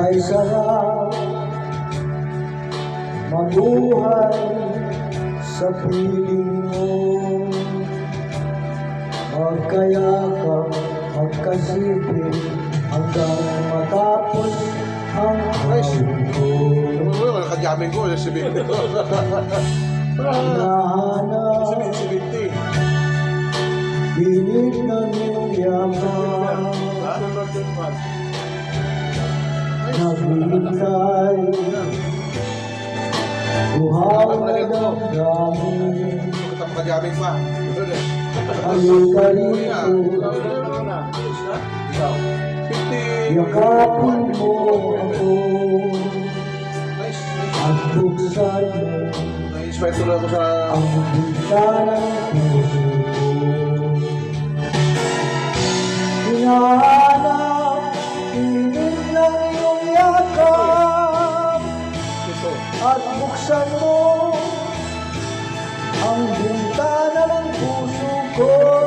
Kay sarap mabuhay sa piling mo, magkayakap, magkasipin hanggang matapos ang ko. Nakajamin ko, yung 70. Hinahanap, 70. pilit ng iyong yaman, naghihintay, buhaw na damdamin. Nakajamin pa. Halika rito, yakapin mo ako, at buksan mo Na-inspire tuloy ako sa... ang bintana ng puso ko. Hinahanap, pilit ng iyong yakap, at buksan mo ang bintana ng puso ko.